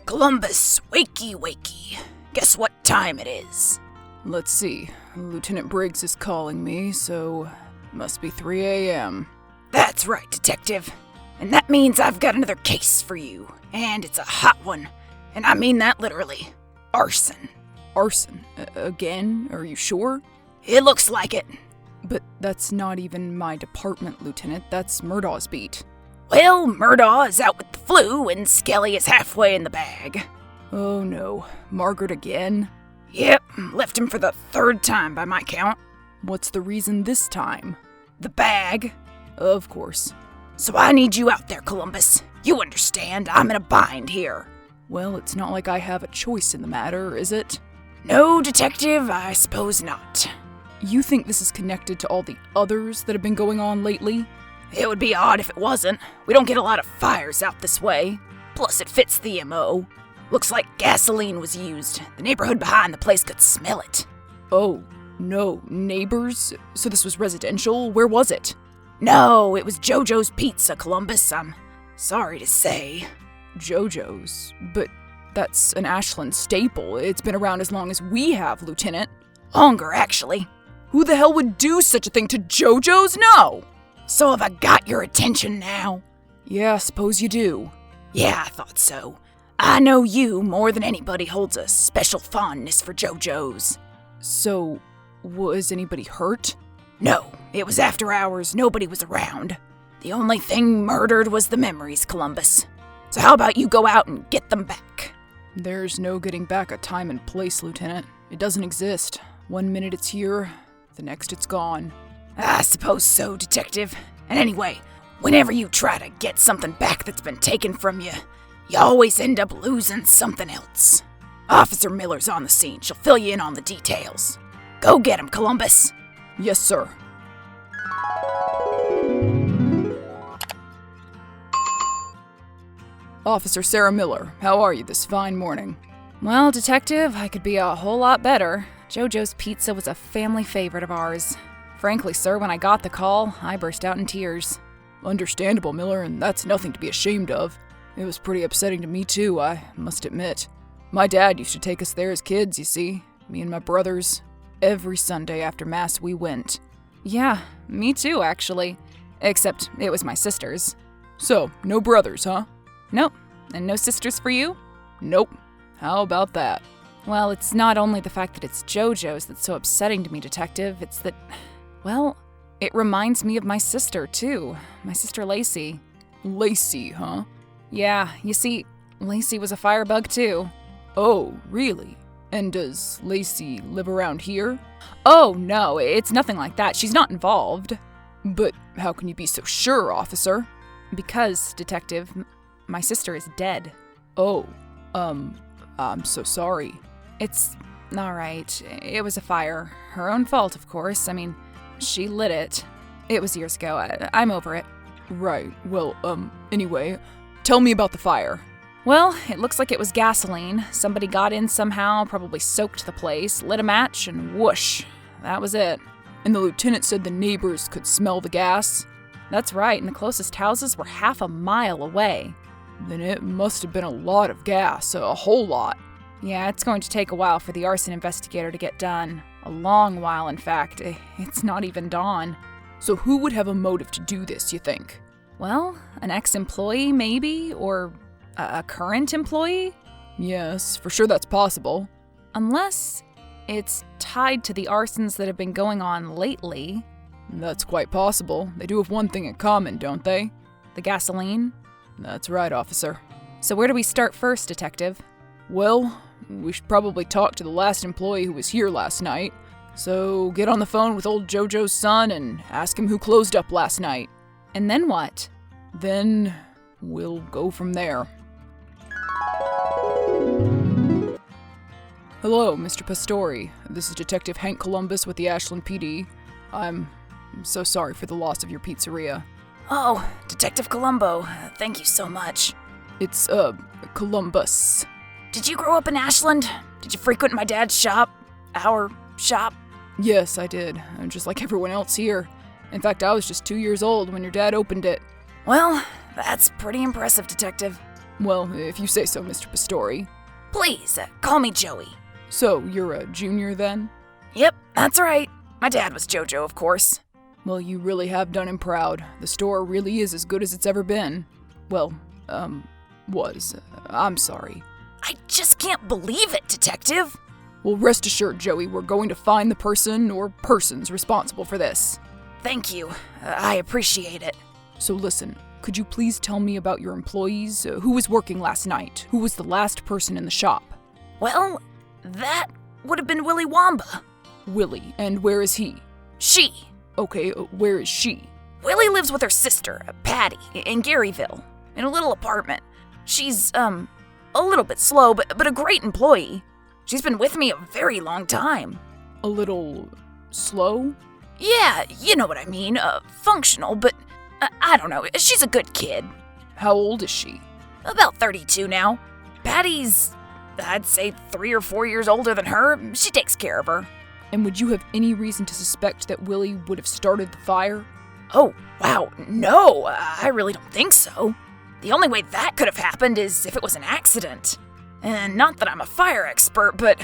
Columbus, wakey wakey. Guess what time it is? Let's see. Lieutenant Briggs is calling me, so must be 3 a.m. That's right, Detective. And that means I've got another case for you. And it's a hot one. And I mean that literally. Arson. Arson? Again? Are you sure? It looks like it. But that's not even my department, Lieutenant. That's Murdaw's beat. Well, Murdaugh is out with the flu, and Skelly is halfway in the bag. Oh no. Margaret again? Yep, left him for the 3rd time by my count. What's the reason this time? The bag. Of course. So I need you out there, Columbus. You understand, I'm in a bind here. Well, it's not like I have a choice in the matter, is it? No, Detective, I suppose not. You think this is connected to all the others that have been going on lately? It would be odd if it wasn't. We don't get a lot of fires out this way. Plus, it fits the MO. Looks like gasoline was used. The neighborhood behind the place could smell it. Oh, no. Neighbors? So this was residential? Where was it? No, it was JoJo's Pizza, Columbus. I'm sorry to say. JoJo's? But that's an Ashland staple. It's been around as long as we have, Lieutenant. Longer, actually. Who the hell would do such a thing to JoJo's? No! So have I got your attention now? Yeah, suppose you do. Yeah, I thought so. I know you, more than anybody, holds a special fondness for JoJo's. So, was anybody hurt? No, it was after hours. Nobody was around. The only thing murdered was the memories, Columbus. So how about you go out and get them back? There's no getting back a time and place, Lieutenant. It doesn't exist. 1 minute it's here, the next it's gone. I suppose so, Detective. And anyway, whenever you try to get something back that's been taken from you, you always end up losing something else. Officer Miller's on the scene. She'll fill you in on the details. Go get him, Columbus. Yes, sir. Officer Sarah Miller, how are you this fine morning? Well, Detective, I could be a whole lot better. JoJo's Pizza was a family favorite of ours. Frankly, sir, when I got the call, I burst out in tears. Understandable, Miller, and that's nothing to be ashamed of. It was pretty upsetting to me, too, I must admit. My dad used to take us there as kids, you see. Me and my brothers. Every Sunday after Mass we went. Yeah, me too, actually. Except it was my sister's. So, no brothers, huh? Nope. And no sisters for you? Nope. How about that? Well, it's not only the fact that it's JoJo's that's so upsetting to me, Detective. It's that, well, it reminds me of my sister, too. My sister Lacey. Lacey, huh? Yeah, you see, Lacey was a firebug, too. Oh, really? And does Lacey live around here? Oh, no, it's nothing like that. She's not involved. But how can you be so sure, officer? Because, Detective, my sister is dead. Oh, I'm so sorry. It's alright. It was a fire. Her own fault, of course. I mean, she lit it. It was years ago. I'm over it. Right. Well, anyway, tell me about the fire. Well, it looks like it was gasoline. Somebody got in somehow, probably soaked the place, lit a match, and whoosh. That was it. And the lieutenant said the neighbors could smell the gas? That's right, and the closest houses were half a mile away. Then it must have been a lot of gas, a whole lot. Yeah, it's going to take a while for the arson investigator to get done. A long while, in fact. It's not even dawn. So who would have a motive to do this, you think? Well, an ex-employee, maybe? Or a current employee? Yes, for sure that's possible. Unless it's tied to the arsons that have been going on lately. That's quite possible. They do have one thing in common, don't they? The gasoline? That's right, officer. So where do we start first, Detective? Well, we should probably talk to the last employee who was here last night. So get on the phone with old JoJo's son and ask him who closed up last night. And then what? Then we'll go from there. Hello, Mr. Pastori. This is Detective Hank Columbus with the Ashland PD. I'm so sorry for the loss of your pizzeria. Oh, Detective Columbo, thank you so much. It's, Columbus. Did you grow up in Ashland? Did you frequent my dad's shop? Our shop? Yes, I did. Just like everyone else here. In fact, I was just 2 years old when your dad opened it. Well, That's pretty impressive, Detective. Well, if you say so, Mr. Pastori. Please, call me Joey. So, you're a junior then? Yep, that's right. My dad was JoJo, of course. Well, you really have done him proud. The store really is as good as it's ever been. Well, was. I'm sorry. I just can't believe it, Detective. Well, rest assured, Joey, we're going to find the person or persons responsible for this. Thank you. I appreciate it. So listen, could you please tell me about your employees? Who was working last night? Who was the last person in the shop? Well, that would have been Willy Wamba. Willie, and where is he? She. Okay, where is she? Willie lives with her sister, Patty, in Garyville, in a little apartment. She's, a little bit slow, but a great employee. She's been with me a very long time. A little slow? Yeah, you know what I mean. Functional, but I don't know. She's a good kid. How old is she? About 32 now. Patty's, I'd say 3 or 4 years older than her. She takes care of her. And would you have any reason to suspect that Willie would have started the fire? Oh, wow, no, I really don't think so. The only way that could have happened is if it was an accident. And not that I'm a fire expert, but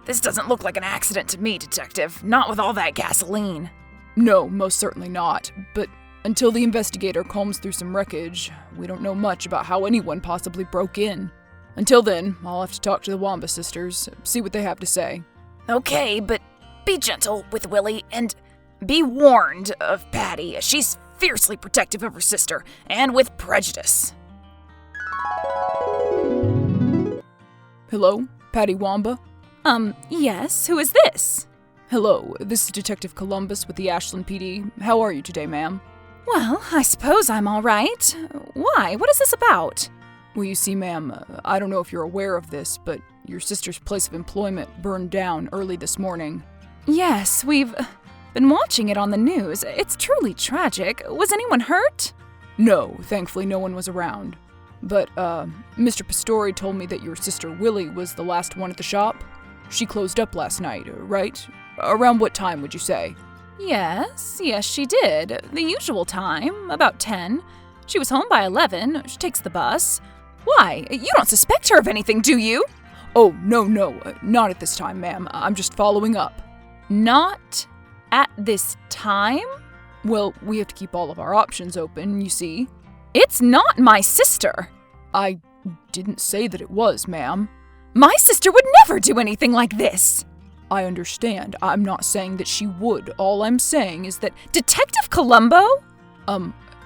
this doesn't look like an accident to me, Detective. Not with all that gasoline. No, most certainly not. But until the investigator combs through some wreckage, we don't know much about how anyone possibly broke in. Until then, I'll have to talk to the Wamba sisters, see what they have to say. Okay, but be gentle with Willie, and be warned of Patty. She's fiercely protective of her sister, and with prejudice. Hello, Patty Wamba? Yes, who is this? Hello, this is Detective Columbus with the Ashland PD. How are you today, ma'am? Well, I suppose I'm all right. Why? What is this about? Well, you see, ma'am, I don't know if you're aware of this, but your sister's place of employment burned down early this morning. Yes, we've been watching it on the news. It's truly tragic. Was anyone hurt? No, thankfully no one was around. But, Mr. Pastori told me that your sister Willie was the last one at the shop. She closed up last night, right? Around what time would you say? Yes, she did. The usual time, about 10. She was home by 11. She takes the bus. Why? You don't suspect her of anything, do you? Oh, no, not at this time, ma'am. I'm just following up. Not at this time? Well, we have to keep all of our options open, you see. It's not my sister. I didn't say that it was, ma'am. My sister would never do anything like this. I understand. I'm not saying that she would. All I'm saying is that... Detective Columbo?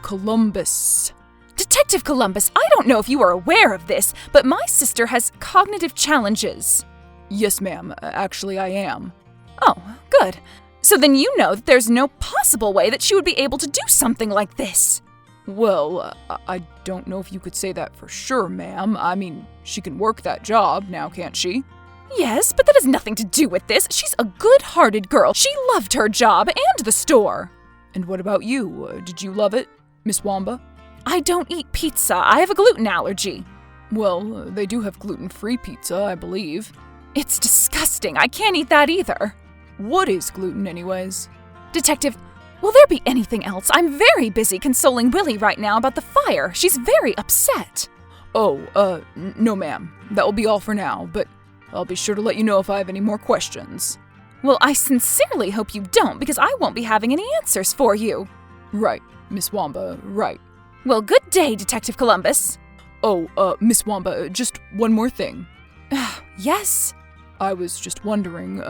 Columbus. Detective Columbus, I don't know if you are aware of this, but my sister has cognitive challenges. Yes, ma'am. Actually, I am. Oh, good. So then you know that there's no possible way that she would be able to do something like this. Well, I don't know if you could say that for sure, ma'am. I mean, she can work that job now, can't she? Yes, but that has nothing to do with this. She's a good-hearted girl. She loved her job and the store. And what about you? Did you love it, Miss Wamba? I don't eat pizza. I have a gluten allergy. Well, they do have gluten-free pizza, I believe. It's disgusting. I can't eat that either. What is gluten, anyways? Detective, will there be anything else? I'm very busy consoling Willie right now about the fire. She's very upset. Oh, no, ma'am. That will be all for now, but I'll be sure to let you know if I have any more questions. Well, I sincerely hope you don't, because I won't be having any answers for you. Right, Miss Wamba, right. Well, good day, Detective Columbus. Oh, Miss Wamba, just one more thing. Yes? I was just wondering,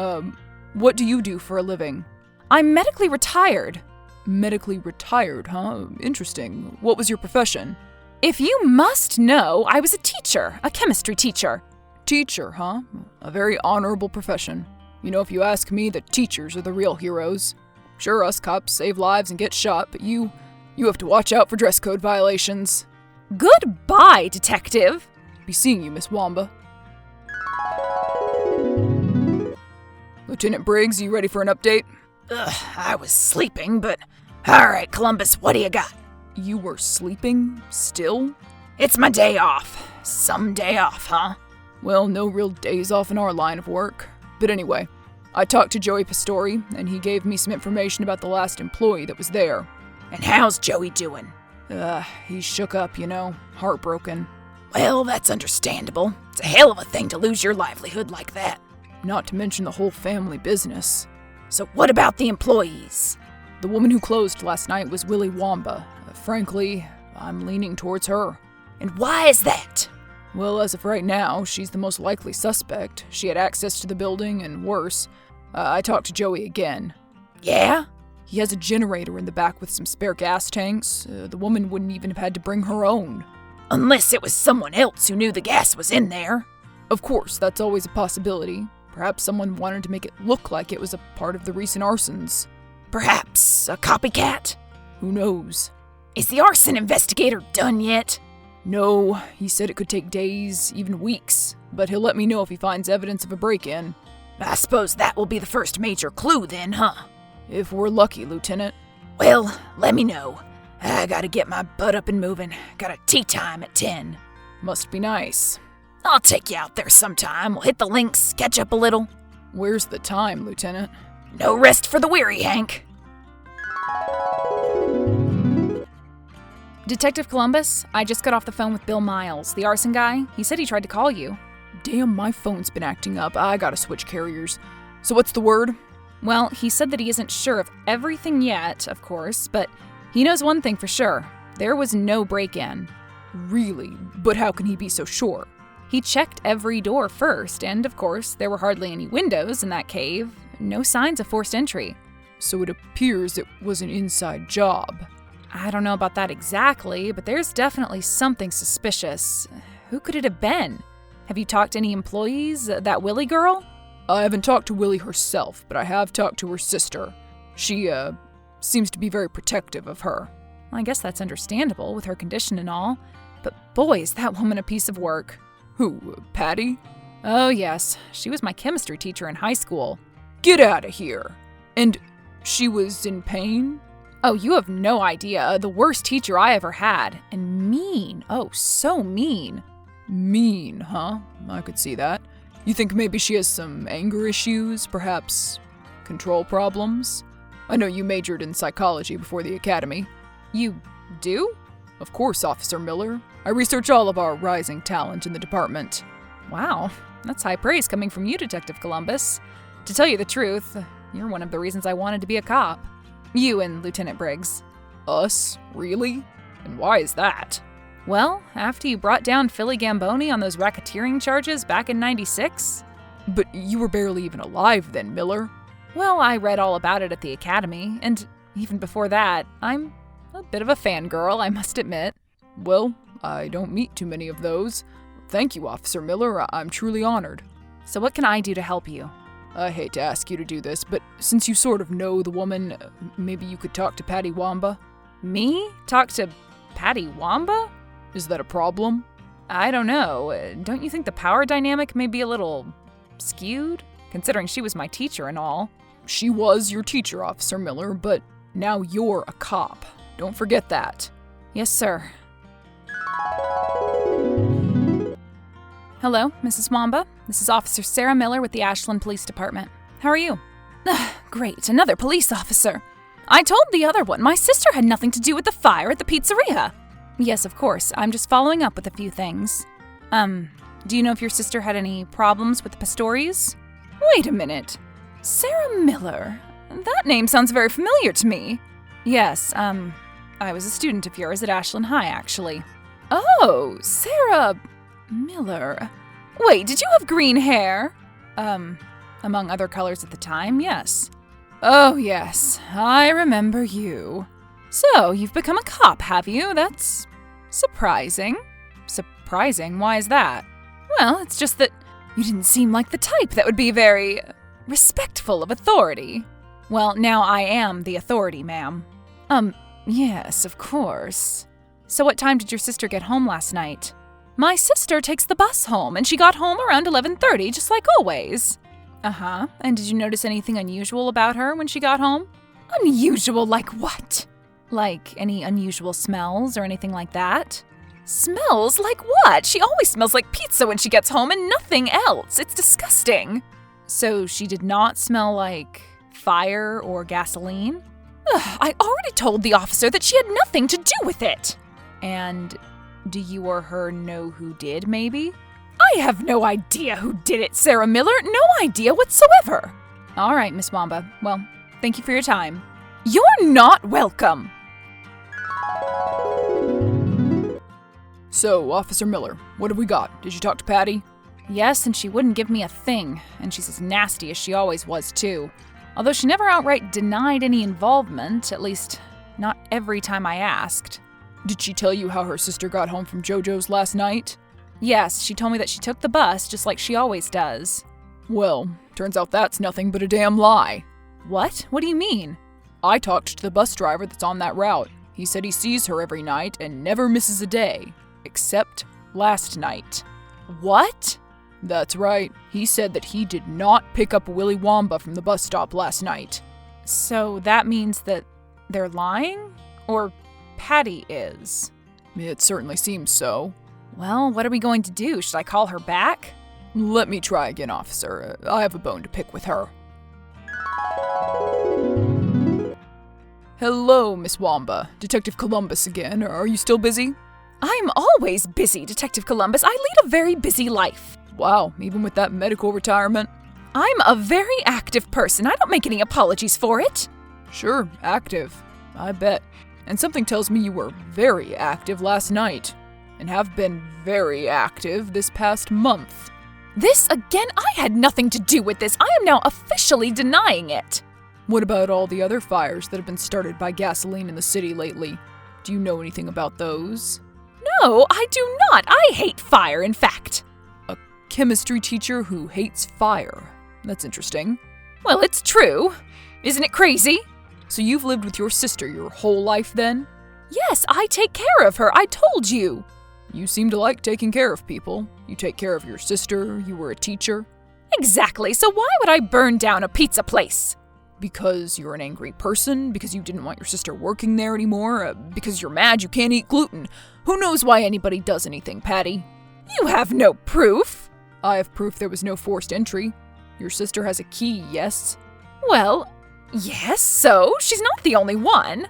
what do you do for a living? I'm medically retired. Medically retired, huh? Interesting. What was your profession? If you must know, I was a teacher, a chemistry teacher. Teacher, huh? A very honorable profession. You know, if you ask me, the teachers are the real heroes. Sure, us cops save lives and get shot, but you have to watch out for dress code violations. Goodbye, Detective. Be seeing you, Miss Wamba. Lieutenant Briggs, you ready for an update? I was sleeping, but... Alright, Columbus, what do you got? You were sleeping? Still? It's my day off. Some day off, huh? Well, no real days off in our line of work. But anyway, I talked to Joey Pastori, and he gave me some information about the last employee that was there. And how's Joey doing? He's shook up, heartbroken. Well, that's understandable. It's a hell of a thing to lose your livelihood like that. Not to mention the whole family business. So what about the employees? The woman who closed last night was Willie Wamba. Frankly, I'm leaning towards her. And why is that? Well, as of right now, she's the most likely suspect. She had access to the building, and worse, I talked to Joey again. Yeah? He has a generator in the back with some spare gas tanks. The woman wouldn't even have had to bring her own. Unless it was someone else who knew the gas was in there. Of course, that's always a possibility. Perhaps someone wanted to make it look like it was a part of the recent arsons. Perhaps a copycat? Who knows? Is the arson investigator done yet? No, he said it could take days, even weeks, but he'll let me know if he finds evidence of a break-in. I suppose that will be the first major clue then, huh? If we're lucky, Lieutenant. Well, let me know. I gotta get my butt up and moving. Got a tea time at 10. Must be nice. I'll take you out there sometime. We'll hit the links, catch up a little. Where's the time, Lieutenant? No rest for the weary, Hank. Detective Columbus, I just got off the phone with Bill Miles, the arson guy. He said he tried to call you. Damn, my phone's been acting up. I gotta switch carriers. So what's the word? Well, he said that he isn't sure of everything yet, of course, but he knows one thing for sure. There was no break-in. Really? But how can he be so sure? He checked every door first, and of course, there were hardly any windows in that cave. No signs of forced entry. So it appears it was an inside job. I don't know about that exactly, but there's definitely something suspicious. Who could it have been? Have you talked to any employees? That Willie girl? I haven't talked to Willie herself, but I have talked to her sister. She, seems to be very protective of her. Well, I guess that's understandable with her condition and all. But boy, is that woman a piece of work. Who, Patty? Oh yes, she was my chemistry teacher in high school. Get out of here! And she was in pain? Oh, you have no idea. The worst teacher I ever had. And mean. Oh, so mean. Mean, huh? I could see that. You think maybe she has some anger issues? Perhaps control problems? I know you majored in psychology before the academy. You do? Of course, Officer Miller. I research all of our rising talent in the department. Wow, that's high praise coming from you, Detective Columbus. To tell you the truth, you're one of the reasons I wanted to be a cop. You and Lieutenant Briggs. Us? Really? And why is that? Well, after you brought down Philly Gamboni on those racketeering charges back in '96. But you were barely even alive then, Miller. Well, I read all about it at the academy, and even before that, I'm a bit of a fangirl, I must admit. Well, I don't meet too many of those. Thank you, Officer Miller. I'm truly honored. So what can I do to help you? I hate to ask you to do this, but since you sort of know the woman, maybe you could talk to Patty Wamba? Me? Talk to Patty Wamba? Is that a problem? I don't know. Don't you think the power dynamic may be a little skewed? Considering she was my teacher and all. She was your teacher, Officer Miller, but now you're a cop. Don't forget that. Yes, sir. Hello, Mrs. Wamba. This is Officer Sarah Miller with the Ashland Police Department. How are you? Great, another police officer. I told the other one my sister had nothing to do with the fire at the pizzeria. Yes, of course. I'm just following up with a few things. Do you know if your sister had any problems with the Pastoris? Wait a minute. Sarah Miller? That name sounds very familiar to me. Yes, I was a student of yours at Ashland High, actually. Oh, Sarah Miller. Wait, did you have green hair? Among other colors at the time, yes. Oh, yes, I remember you. So, you've become a cop, have you? That's surprising. Surprising? Why is that? Well, it's just that you didn't seem like the type that would be very respectful of authority. Well, now I am the authority, ma'am. Yes, of course. So what time did your sister get home last night? My sister takes the bus home, and she got home around 11:30, just like always. Uh-huh. And did you notice anything unusual about her when she got home? Unusual like what? Like any unusual smells or anything like that? Smells like what? She always smells like pizza when she gets home and nothing else. It's disgusting. So she did not smell like fire or gasoline? I already told the officer that she had nothing to do with it. And do you or her know who did, maybe? I have no idea who did it, Sarah Miller. No idea whatsoever. All right, Miss Wamba. Well, thank you for your time. You're not welcome. So, Officer Miller, what have we got? Did you talk to Patty? Yes, and she wouldn't give me a thing, and she's as nasty as she always was, too. Although she never outright denied any involvement, at least not every time I asked. Did she tell you how her sister got home from JoJo's last night? Yes, she told me that she took the bus, just like she always does. Well, turns out that's nothing but a damn lie. What? What do you mean? I talked to the bus driver that's on that route. He said he sees her every night and never misses a day, except last night. What? That's right. He said that he did not pick up Willy Wamba from the bus stop last night. So that means that they're lying? Or Patty is? It certainly seems so. Well, what are we going to do? Should I call her back? Let me try again, officer. I have a bone to pick with her. Hello, Miss Wamba. Detective Columbus again. Are you still busy? I'm always busy, Detective Columbus. I lead a very busy life. Wow, even with that medical retirement? I'm a very active person. I don't make any apologies for it. Sure, active. I bet. And something tells me you were very active last night, and have been very active this past month. This again? I had nothing to do with this. I am now officially denying it. What about all the other fires that have been started by gasoline in the city lately? Do you know anything about those? No, I do not. I hate fire, in fact. A chemistry teacher who hates fire. That's interesting. Well, it's true. Isn't it crazy? So you've lived with your sister your whole life then? Yes, I take care of her. I told you. You seem to like taking care of people. You take care of your sister, you were a teacher. Exactly, so why would I burn down a pizza place? Because you're an angry person? Because you didn't want your sister working there anymore? Because you're mad you can't eat gluten? Who knows why anybody does anything, Patty? You have no proof. I have proof there was no forced entry. Your sister has a key, yes? Well, yes, so she's not the only one.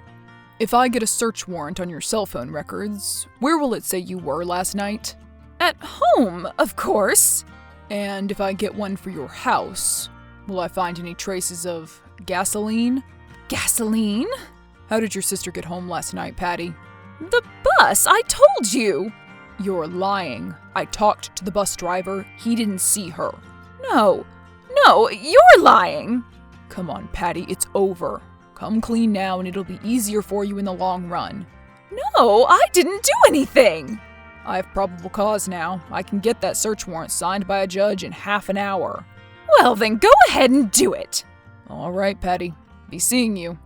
If I get a search warrant on your cell phone records, where will it say you were last night? At home, of course. And if I get one for your house, will I find any traces of gasoline? Gasoline? How did your sister get home last night, Patty? The bus, I told you. You're lying. I talked to the bus driver. He didn't see her. No, you're lying. Come on, Patty, it's over. Come clean now and it'll be easier for you in the long run. No, I didn't do anything. I have probable cause now. I can get that search warrant signed by a judge in half an hour. Well, then go ahead and do it. All right, Patty. Be seeing you.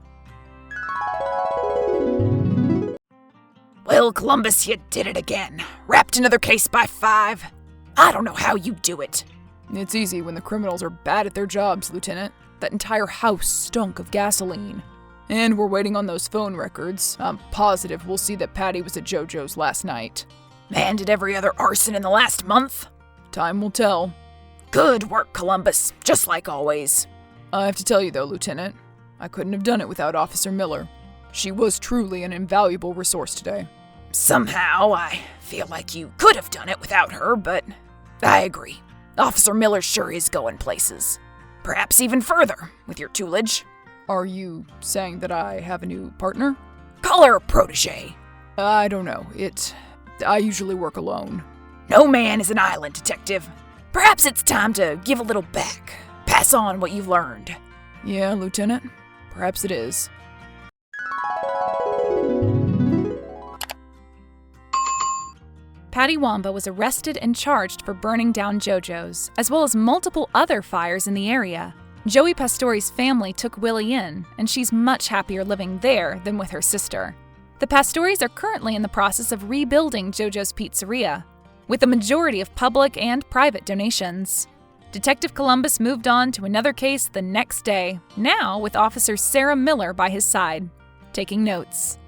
Well, Columbus, you did it again. Wrapped another case by 5. I don't know how you do it. It's easy when the criminals are bad at their jobs, Lieutenant. That entire house stunk of gasoline. And we're waiting on those phone records. I'm positive we'll see that Patty was at JoJo's last night. Man, did every other arson in the last month? Time will tell. Good work, Columbus. Just like always. I have to tell you though, Lieutenant, I couldn't have done it without Officer Miller. She was truly an invaluable resource today. Somehow, I feel like you could have done it without her, but I agree. Officer Miller sure is going places. Perhaps even further, with your tutelage. Are you saying that I have a new partner? Call her a protege. I don't know. I usually work alone. No man is an island, Detective. Perhaps it's time to give a little back. Pass on what you've learned. Yeah, Lieutenant. Perhaps it is. Patty Wamba was arrested and charged for burning down JoJo's, as well as multiple other fires in the area. Joey Pastori's family took Willie in, and she's much happier living there than with her sister. The Pastoris are currently in the process of rebuilding JoJo's Pizzeria, with a majority of public and private donations. Detective Columbus moved on to another case the next day, now with Officer Sarah Miller by his side, taking notes.